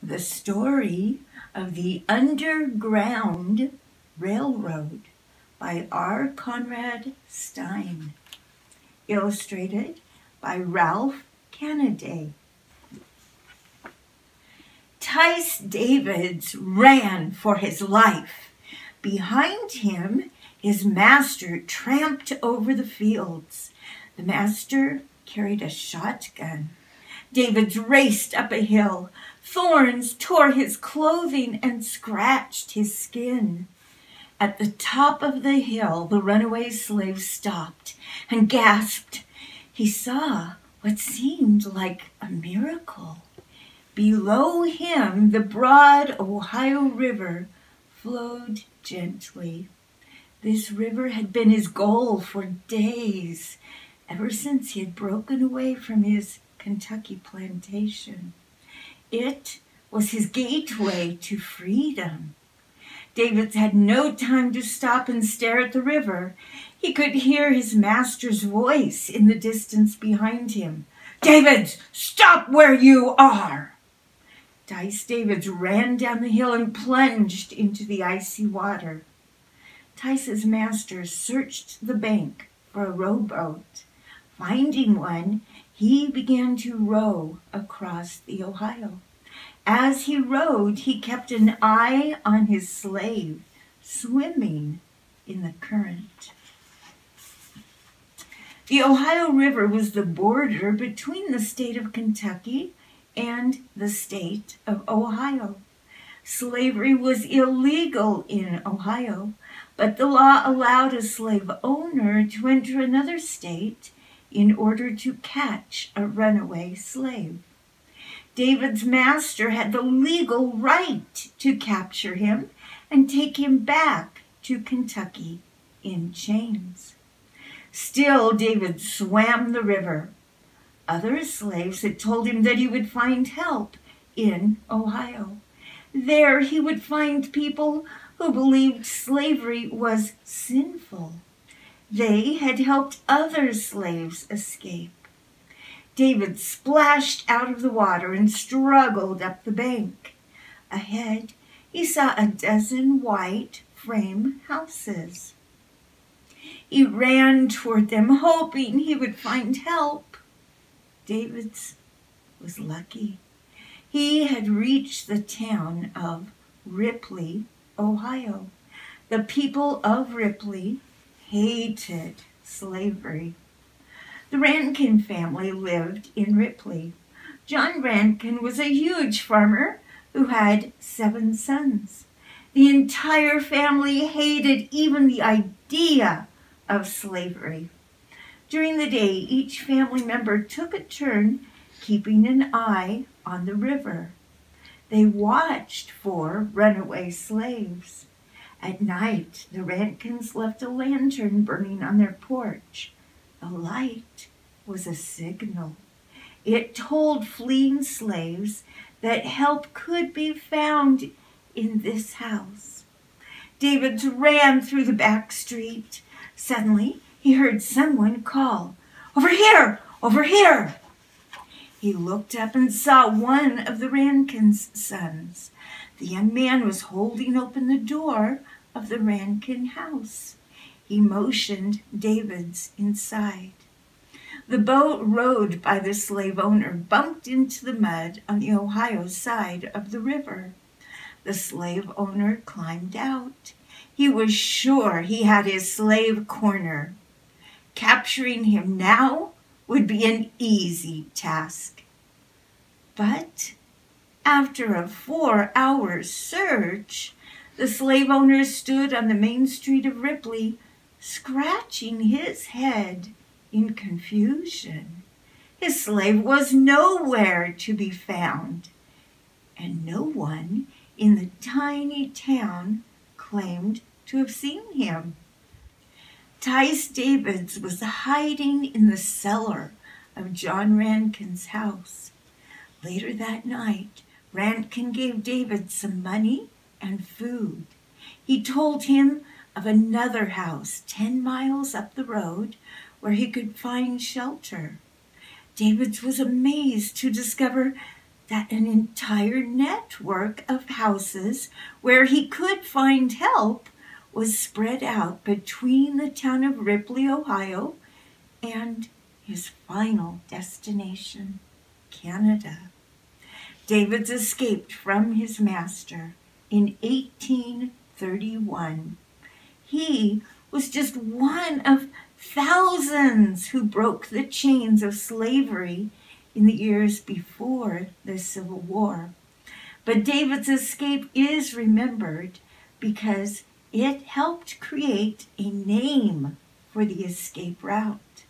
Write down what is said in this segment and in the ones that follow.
The story of the Underground Railroad by R. Conrad Stein. Illustrated by Ralph Canaday. Tice Davids ran for his life. Behind him, his master tramped over the fields. The master carried a shotgun. Davids raced up a hill. Thorns tore his clothing and scratched his skin. At the top of the hill, the runaway slave stopped and gasped. He saw what seemed like a miracle. Below him, the broad Ohio River flowed gently. This river had been his goal for days, ever since he had broken away from his Kentucky plantation. It was his gateway to freedom. Davids had no time to stop and stare at the river. He could hear his master's voice in the distance behind him. "Davids, stop where you are!" Tice Davids ran down the hill and plunged into the icy water. Tice's master searched the bank for a rowboat. Finding one, he began to row across the Ohio. As he rowed, he kept an eye on his slave, swimming in the current. The Ohio River was the border between the state of Kentucky and the state of Ohio. Slavery was illegal in Ohio, but the law allowed a slave owner to enter another state in order to catch a runaway slave. David's master had the legal right to capture him and take him back to Kentucky in chains. Still, David swam the river. Other slaves had told him that he would find help in Ohio. There he would find people who believed slavery was sinful. They had helped other slaves escape. David splashed out of the water and struggled up the bank. Ahead, he saw a dozen white frame houses. He ran toward them, hoping he would find help. David's was lucky. He had reached the town of Ripley, Ohio. The people of Ripley hated slavery. The Rankin family lived in Ripley. John Rankin was a huge farmer who had 7 sons. The entire family hated even the idea of slavery. During the day, each family member took a turn keeping an eye on the river. They watched for runaway slaves. At night, the Rankins left a lantern burning on their porch. The light was a signal. It told fleeing slaves that help could be found in this house. David ran through the back street. Suddenly, he heard someone call, "Over here! Over here!" He looked up and saw one of the Rankins' sons. The young man was holding open the door of the Rankin house. He motioned Davids inside. The boat rowed by the slave owner bumped into the mud on the Ohio side of the river. The slave owner climbed out. He was sure he had his slave corner. Capturing him now would be an easy task. But after a 4-hour search, the slave owner stood on the main street of Ripley, scratching his head in confusion. His slave was nowhere to be found, and no one in the tiny town claimed to have seen him. Tice Davids was hiding in the cellar of John Rankin's house. Later that night, Rankin gave David some money and food. He told him of another house 10 miles up the road where he could find shelter. David was amazed to discover that an entire network of houses where he could find help was spread out between the town of Ripley, Ohio, and his final destination, Canada. David's escaped from his master in 1831. He was just one of thousands who broke the chains of slavery in the years before the Civil War. But David's escape is remembered because it helped create a name for the escape route.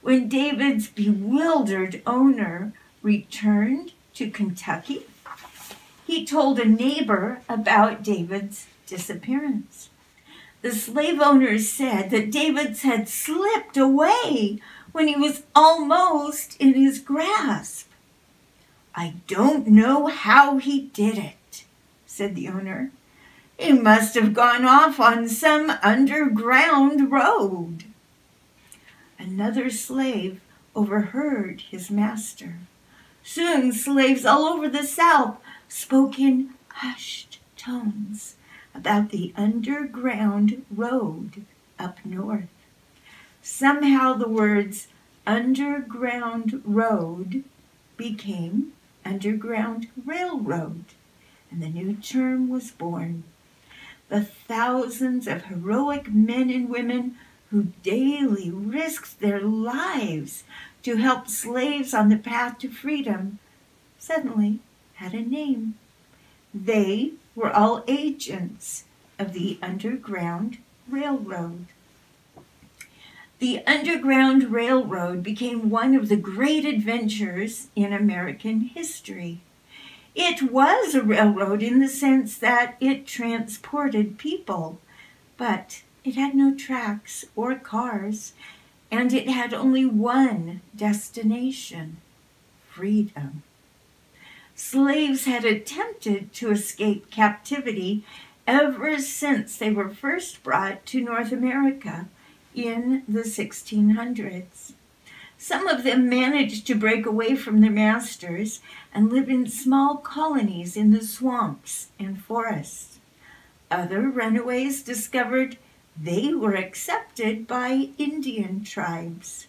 When David's bewildered owner returned to Kentucky, he told a neighbor about David's disappearance. The slave owners said that David had slipped away when he was almost in his grasp. "I don't know how he did it," said the owner. "He must have gone off on some underground road." Another slave overheard his master. Soon slaves all over the South spoke in hushed tones about the underground road up north. Somehow the words underground road became Underground Railroad, and the new term was born. The thousands of heroic men and women who daily risked their lives to help slaves on the path to freedom suddenly had a name. They were all agents of the Underground Railroad. The Underground Railroad became one of the great adventures in American history. It was a railroad in the sense that it transported people, but it had no tracks or cars, and it had only one destination: freedom. Slaves had attempted to escape captivity ever since they were first brought to North America in the 1600s. Some of them managed to break away from their masters and live in small colonies in the swamps and forests. Other runaways discovered they were accepted by Indian tribes.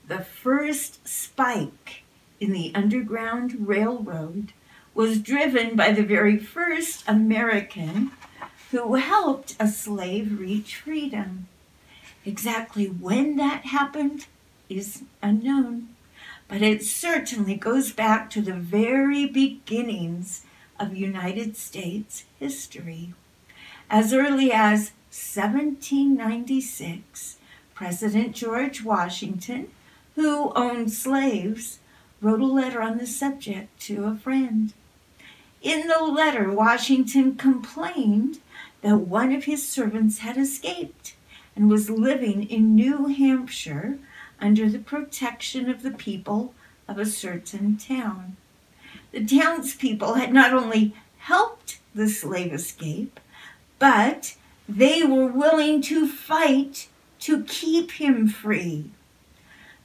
The first spike in the Underground Railroad was driven by the very first American who helped a slave reach freedom. Exactly when that happened is unknown, but it certainly goes back to the very beginnings of United States history. As early as 1796, President George Washington, who owned slaves, wrote a letter on the subject to a friend. In the letter, Washington complained that one of his servants had escaped and was living in New Hampshire under the protection of the people of a certain town. The townspeople had not only helped the slave escape, but they were willing to fight to keep him free.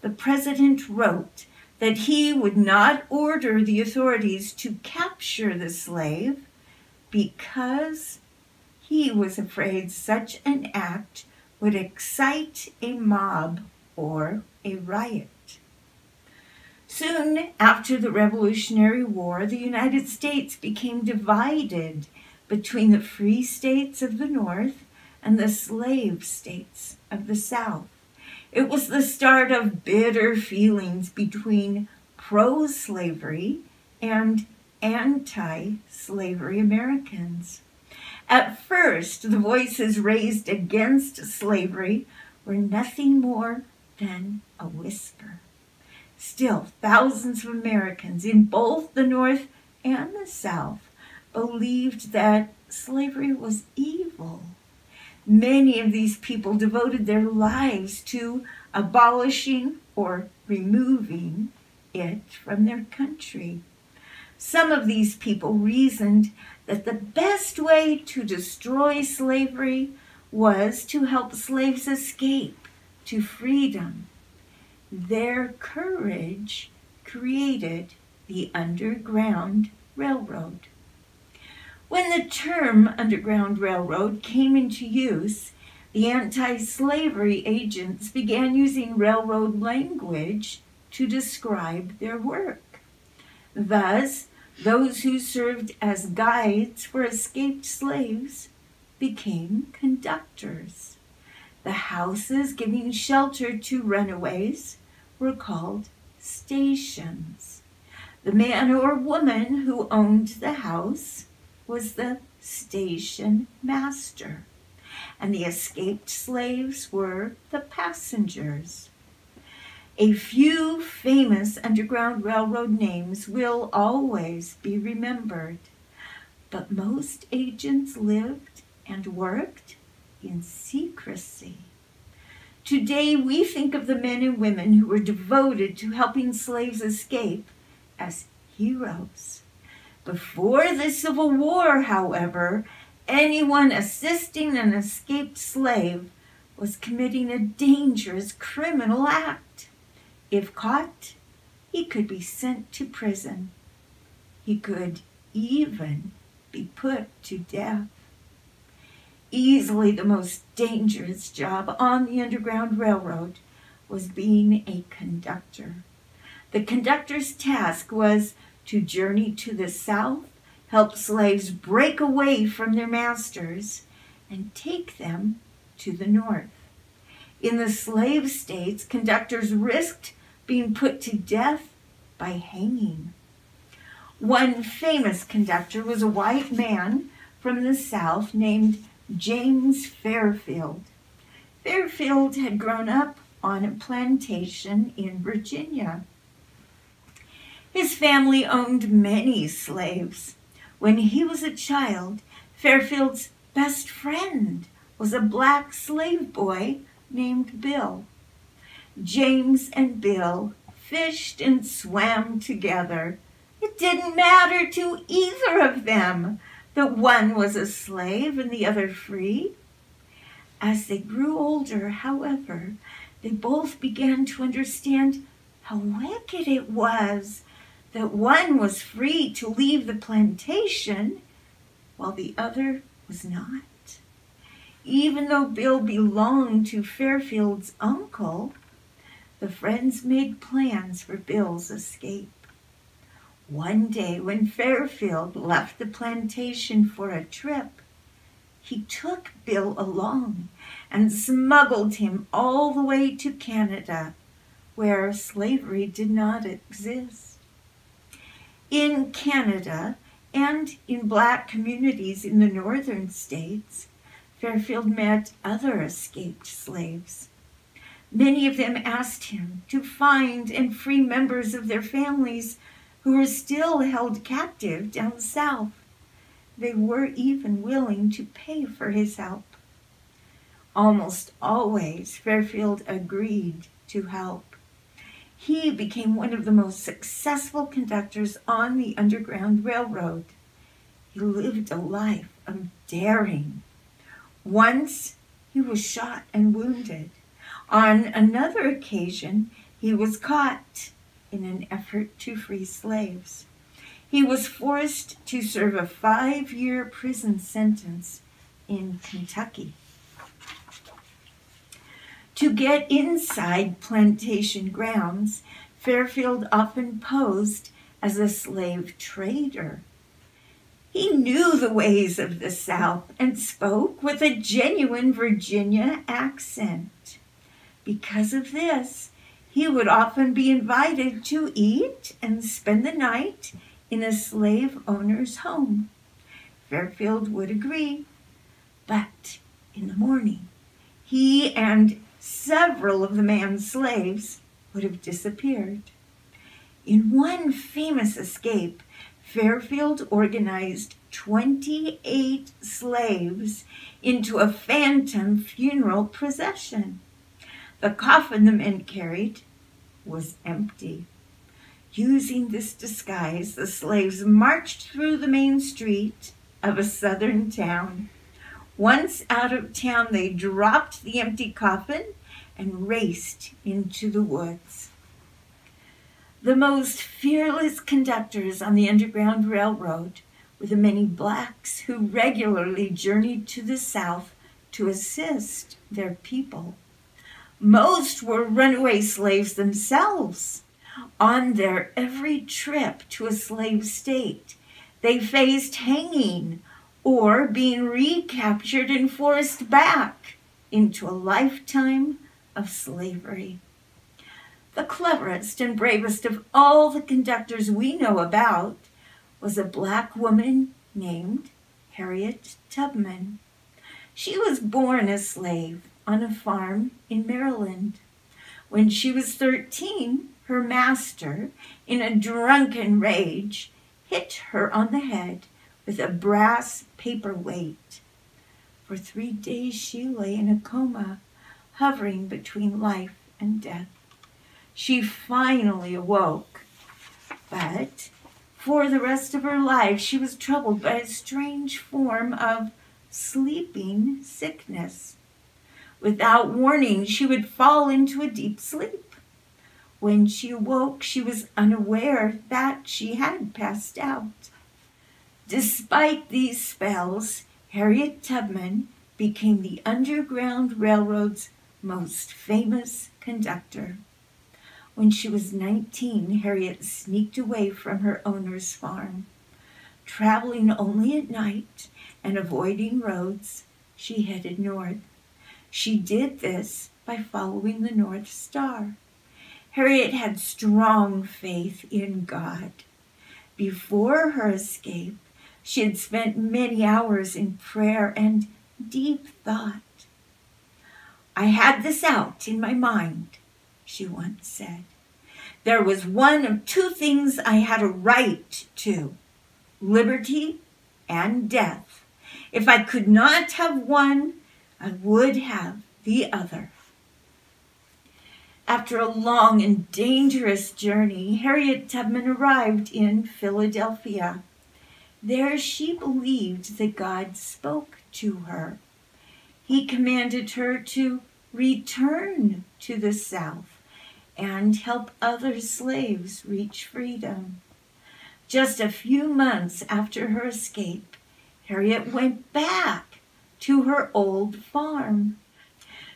The president wrote that he would not order the authorities to capture the slave because he was afraid such an act would excite a mob or a riot. Soon after the Revolutionary War, the United States became divided between the free states of the North and the slave states of the South. It was the start of bitter feelings between pro-slavery and anti-slavery Americans. At first, the voices raised against slavery were nothing more than a whisper. Still, thousands of Americans in both the North and the South believed that slavery was evil. Many of these people devoted their lives to abolishing or removing it from their country. Some of these people reasoned that the best way to destroy slavery was to help slaves escape to freedom. Their courage created the Underground Railroad. When the term Underground Railroad came into use, the anti-slavery agents began using railroad language to describe their work. Thus, those who served as guides for escaped slaves became conductors. The houses giving shelter to runaways were called stations. The man or woman who owned the house was the station master, and the escaped slaves were the passengers. A few famous Underground Railroad names will always be remembered, but most agents lived and worked in secrecy. Today we think of the men and women who were devoted to helping slaves escape as heroes. Before the Civil War, however, anyone assisting an escaped slave was committing a dangerous criminal act. If caught, he could be sent to prison. He could even be put to death. Easily the most dangerous job on the Underground Railroad was being a conductor. The conductor's task was to journey to the south, help slaves break away from their masters, and take them to the north. In the slave states, conductors risked being put to death by hanging. One famous conductor was a white man from the South named James Fairfield. Fairfield had grown up on a plantation in Virginia. His family owned many slaves. When he was a child, Fairfield's best friend was a black slave boy named Bill. James and Bill fished and swam together. It didn't matter to either of them that one was a slave and the other free. As they grew older, however, they both began to understand how wicked it was that one was free to leave the plantation while the other was not. Even though Bill belonged to Fairfield's uncle, the friends made plans for Bill's escape. One day when Fairfield left the plantation for a trip, he took Bill along and smuggled him all the way to Canada, where slavery did not exist. In Canada and in black communities in the northern states, Fairfield met other escaped slaves. Many of them asked him to find and free members of their families who were still held captive down south. They were even willing to pay for his help. Almost always, Fairfield agreed to help. He became one of the most successful conductors on the Underground Railroad. He lived a life of daring. Once, he was shot and wounded. On another occasion, he was caught in an effort to free slaves. He was forced to serve a 5-year prison sentence in Kentucky. To get inside plantation grounds, Fairfield often posed as a slave trader. He knew the ways of the South and spoke with a genuine Virginia accent. Because of this, he would often be invited to eat and spend the night in a slave owner's home. Fairfield would agree, but in the morning, he and several of the man's slaves would have disappeared. In one famous escape, Fairfield organized 28 slaves into a phantom funeral procession. The coffin the men carried was empty. Using this disguise, the slaves marched through the main street of a southern town. Once out of town, they dropped the empty coffin and raced into the woods. The most fearless conductors on the Underground Railroad were the many blacks who regularly journeyed to the South to assist their people. Most were runaway slaves themselves. On their every trip to a slave state, they faced hanging or being recaptured and forced back into a lifetime of slavery. The cleverest and bravest of all the conductors we know about was a black woman named Harriet Tubman. She was born a slave on a farm in Maryland. When she was 13, her master, in a drunken rage, hit her on the head with a brass paperweight. For 3 days she lay in a coma, hovering between life and death. She finally awoke, but for the rest of her life she was troubled by a strange form of sleeping sickness. Without warning, she would fall into a deep sleep. When she awoke, she was unaware that she had passed out. Despite these spells, Harriet Tubman became the Underground Railroad's most famous conductor. When she was 19, Harriet sneaked away from her owner's farm. Traveling only at night and avoiding roads, she headed north. She did this by following the North Star. Harriet had strong faith in God. Before her escape, she had spent many hours in prayer and deep thought. "I had this out in my mind," she once said. "There was one of two things I had a right to: liberty and death. If I could not have one, I would have the other." After a long and dangerous journey, Harriet Tubman arrived in Philadelphia. There she believed that God spoke to her. He commanded her to return to the South and help other slaves reach freedom. Just a few months after her escape, Harriet went back to her old farm.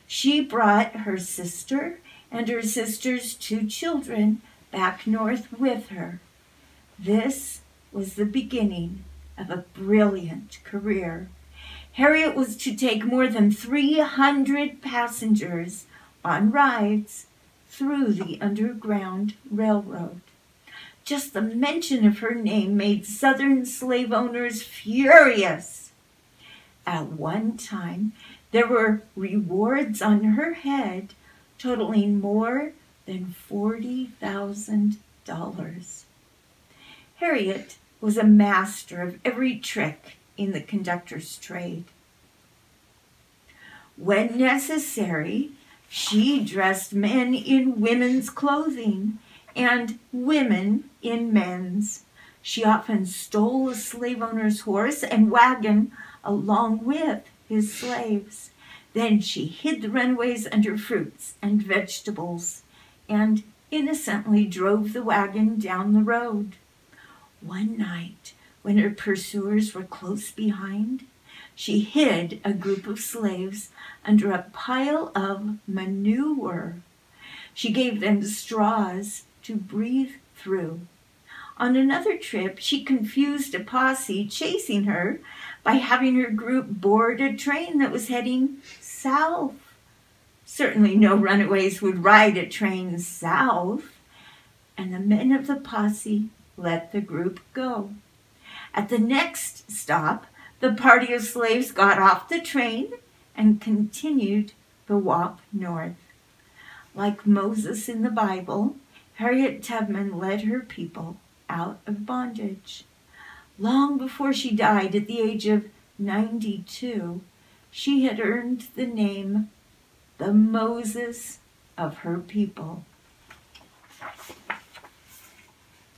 She brought her sister and her sister's 2 children back north with her. This was the beginning of a brilliant career. Harriet was to take more than 300 passengers on rides through the Underground Railroad. Just the mention of her name made Southern slave owners furious. At one time, there were rewards on her head totaling more than $40,000. Harriet was a master of every trick in the conductor's trade. When necessary, she dressed men in women's clothing and women in men's. She often stole a slave owner's horse and wagon along with his slaves. Then she hid the runaways under fruits and vegetables and innocently drove the wagon down the road. One night, when her pursuers were close behind, she hid a group of slaves under a pile of manure. She gave them straws to breathe through. On another trip, she confused a posse chasing her by having her group board a train that was heading south. Certainly no runaways would ride a train south, and the men of the posse let the group go. At the next stop, the party of slaves got off the train and continued the walk north. Like Moses in the Bible, Harriet Tubman led her people out of bondage. Long before she died at the age of 92, she had earned the name the Moses of her people.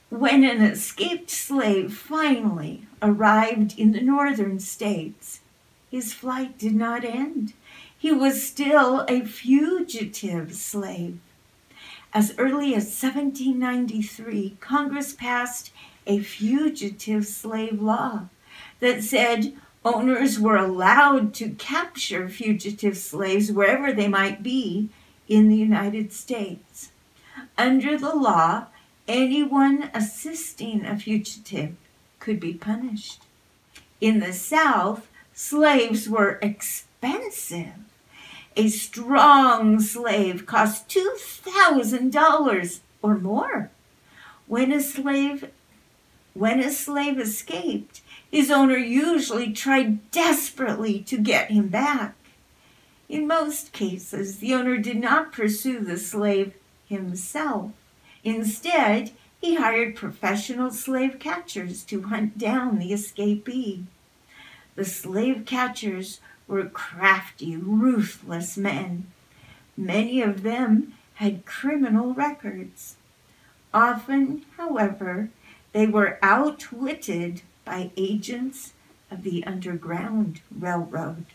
When an escaped slave finally arrived in the northern states, his flight did not end. He was still a fugitive slave. As early as 1793, Congress passed a fugitive slave law that said owners were allowed to capture fugitive slaves wherever they might be in the United States. Under the law, anyone assisting a fugitive could be punished. In the South, slaves were expensive. A strong slave cost $2,000 or more. When a slave escaped, his owner usually tried desperately to get him back. In most cases, the owner did not pursue the slave himself. Instead, he hired professional slave catchers to hunt down the escapee. The slave catchers were crafty, ruthless men. Many of them had criminal records. Often, however, they were outwitted by agents of the Underground Railroad.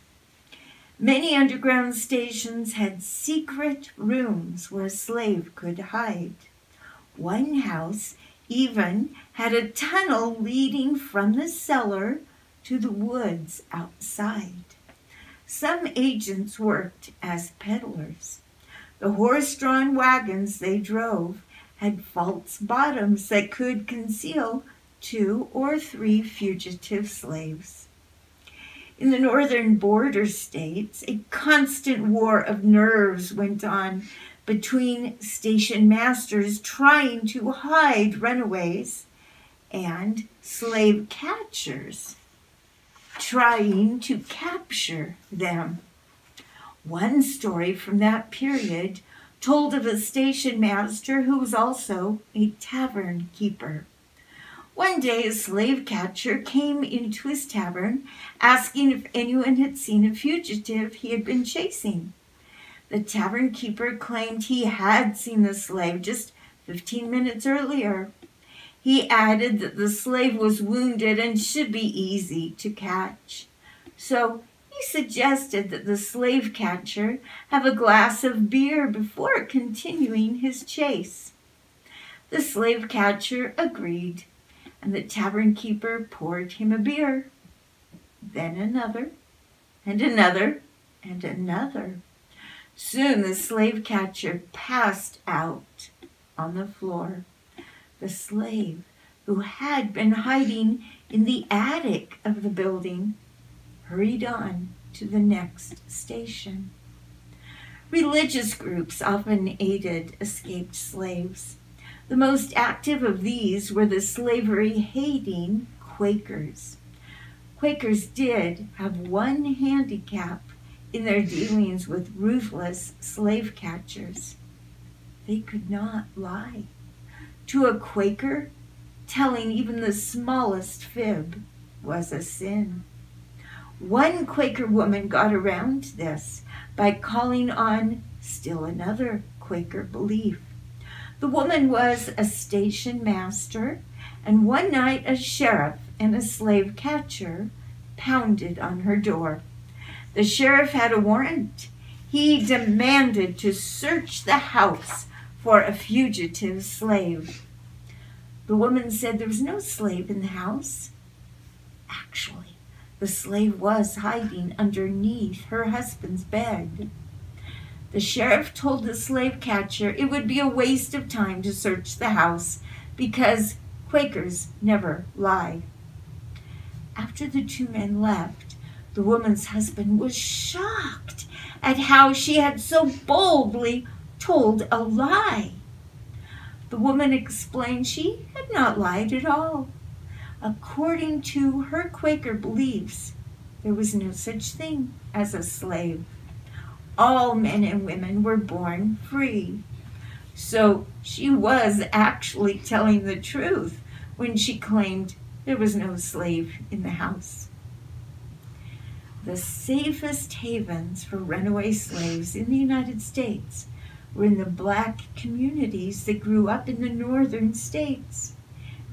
Many underground stations had secret rooms where a slave could hide. One house even had a tunnel leading from the cellar to the woods outside. Some agents worked as peddlers. The horse-drawn wagons they drove had false bottoms that could conceal 2 or 3 fugitive slaves. In the northern border states, a constant war of nerves went on between station masters trying to hide runaways and slave catchers trying to capture them. One story from that period told of a station master who was also a tavern keeper. One day, a slave catcher came into his tavern asking if anyone had seen a fugitive he had been chasing. The tavern keeper claimed he had seen the slave just 15 minutes earlier. He added that the slave was wounded and should be easy to catch. So he suggested that the slave catcher have a glass of beer before continuing his chase. The slave catcher agreed, and the tavern keeper poured him a beer. Then another, and another, and another. Soon the slave catcher passed out on the floor. The slave, who had been hiding in the attic of the building, hurried on to the next station. Religious groups often aided escaped slaves. The most active of these were the slavery-hating Quakers. Quakers did have one handicap in their dealings with ruthless slave catchers. They could not lie. To a Quaker, telling even the smallest fib was a sin. One Quaker woman got around this by calling on still another Quaker belief. The woman was a station master, and one night a sheriff and a slave catcher pounded on her door. The sheriff had a warrant. He demanded to search the house for a fugitive slave. The woman said there was no slave in the house. Actually, the slave was hiding underneath her husband's bed. The sheriff told the slave catcher it would be a waste of time to search the house because Quakers never lie. After the 2 men left, the woman's husband was shocked at how she had so boldly told a lie. The woman explained she had not lied at all. According to her Quaker beliefs, there was no such thing as a slave. All men and women were born free. So she was actually telling the truth when she claimed there was no slave in the house. The safest havens for runaway slaves in the United States were in the black communities that grew up in the northern states.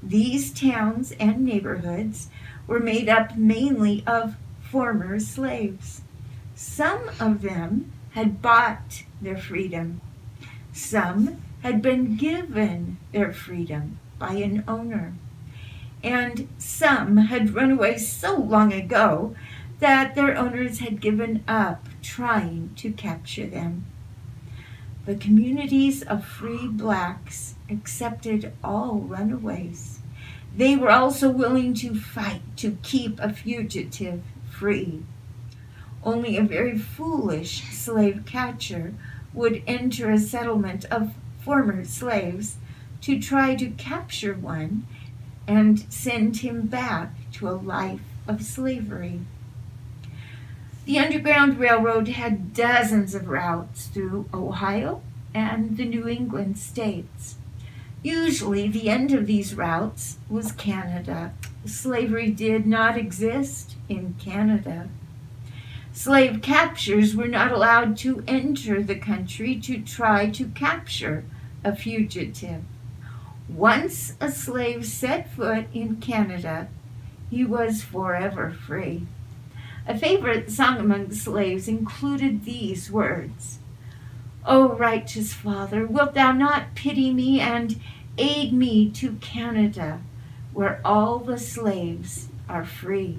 These towns and neighborhoods were made up mainly of former slaves. Some of them had bought their freedom. Some had been given their freedom by an owner, and some had run away so long ago that their owners had given up trying to capture them. The communities of free blacks accepted all runaways. They were also willing to fight to keep a fugitive free. Only a very foolish slave catcher would enter a settlement of former slaves to try to capture one and send him back to a life of slavery. The Underground Railroad had dozens of routes through Ohio and the New England states. Usually the end of these routes was Canada. Slavery did not exist in Canada. Slave captures were not allowed to enter the country to try to capture a fugitive. Once a slave set foot in Canada, he was forever free. A favorite song among slaves included these words: "O righteous Father, wilt thou not pity me and aid me to Canada, where all the slaves are free?"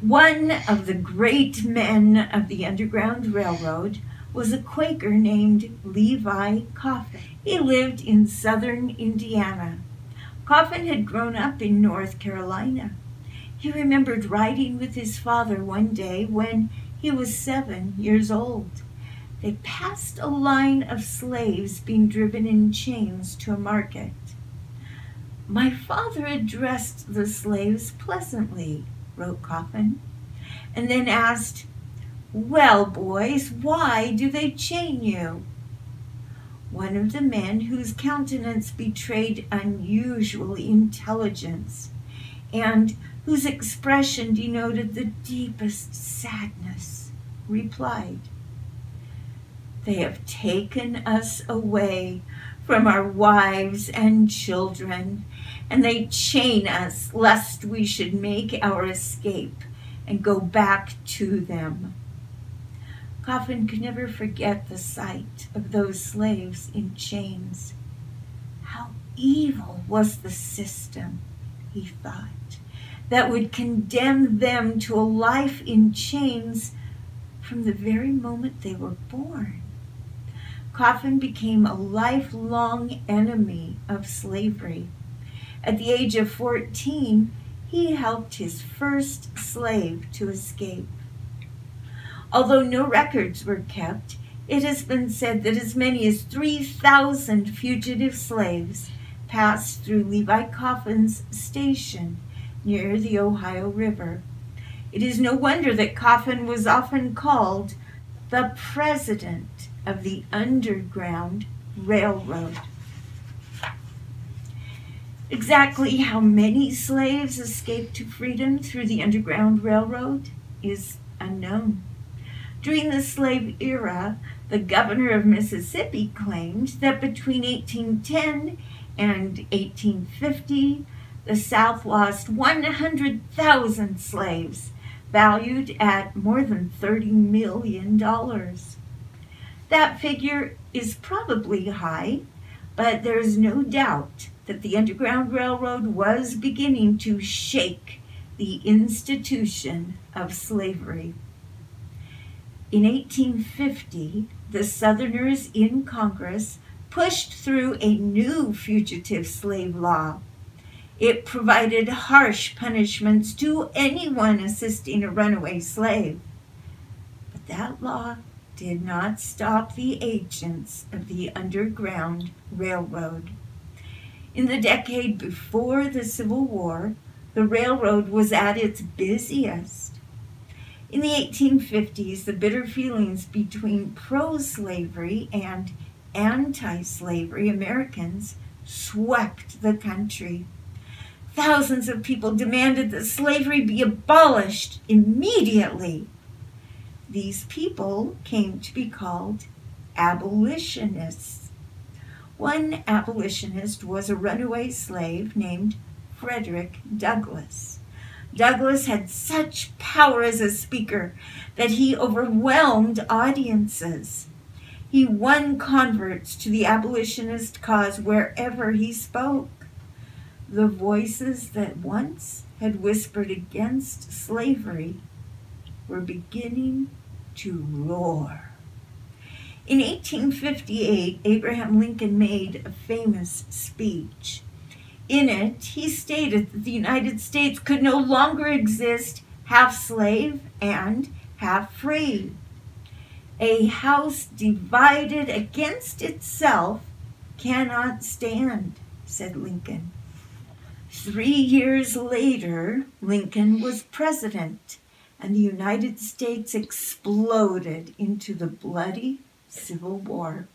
One of the great men of the Underground Railroad was a Quaker named Levi Coffin. He lived in southern Indiana. Coffin had grown up in North Carolina. He remembered riding with his father one day when he was 7 years old. They passed a line of slaves being driven in chains to a market. "My father addressed the slaves pleasantly," wrote Coffin, and then asked, "Well, boys, why do they chain you?" One of the men, whose countenance betrayed unusual intelligence and whose expression denoted the deepest sadness, replied, "They have taken us away from our wives and children, and they chain us lest we should make our escape and go back to them." Coffin could never forget the sight of those slaves in chains. How evil was the system, he thought, that would condemn them to a life in chains from the very moment they were born. Coffin became a lifelong enemy of slavery. At the age of 14, he helped his first slave to escape. Although no records were kept, it has been said that as many as 3,000 fugitive slaves passed through Levi Coffin's station near the Ohio River. It is no wonder that Coffin was often called the president of the Underground Railroad. Exactly how many slaves escaped to freedom through the Underground Railroad is unknown. During the slave era, the governor of Mississippi claimed that between 1810 and 1850, the South lost 100,000 slaves, valued at more than $30 million. That figure is probably high, but there is no doubt that the Underground Railroad was beginning to shake the institution of slavery. In 1850, the Southerners in Congress pushed through a new fugitive slave law. It provided harsh punishments to anyone assisting a runaway slave. But that law did not stop the agents of the Underground Railroad. In the decade before the Civil War, the railroad was at its busiest. In the 1850s, the bitter feelings between pro-slavery and anti-slavery Americans swept the country. Thousands of people demanded that slavery be abolished immediately. These people came to be called abolitionists. One abolitionist was a runaway slave named Frederick Douglass. Douglass had such power as a speaker that he overwhelmed audiences. He won converts to the abolitionist cause wherever he spoke. The voices that once had whispered against slavery were beginning to roar. In 1858, Abraham Lincoln made a famous speech. In it, he stated that the United States could no longer exist half slave and half free. A house divided against itself cannot stand, said Lincoln. 3 years later, Lincoln was president, and the United States exploded into the bloody Civil War.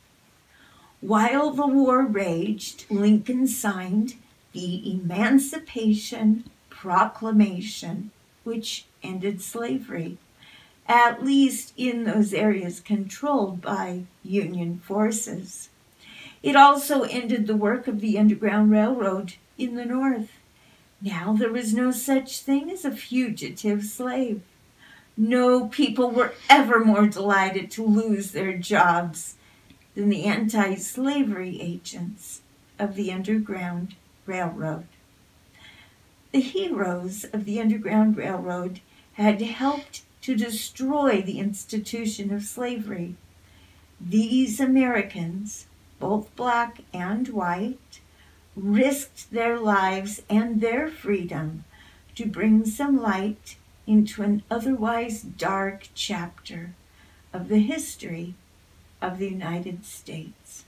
While the war raged, Lincoln signed the Emancipation Proclamation, which ended slavery, at least in those areas controlled by Union forces. It also ended the work of the Underground Railroad in the North. Now there was no such thing as a fugitive slave. No people were ever more delighted to lose their jobs than the anti-slavery agents of the Underground Railroad. The heroes of the Underground Railroad had helped to destroy the institution of slavery. These Americans, both black and white, risked their lives and their freedom to bring some light into an otherwise dark chapter of the history of the United States.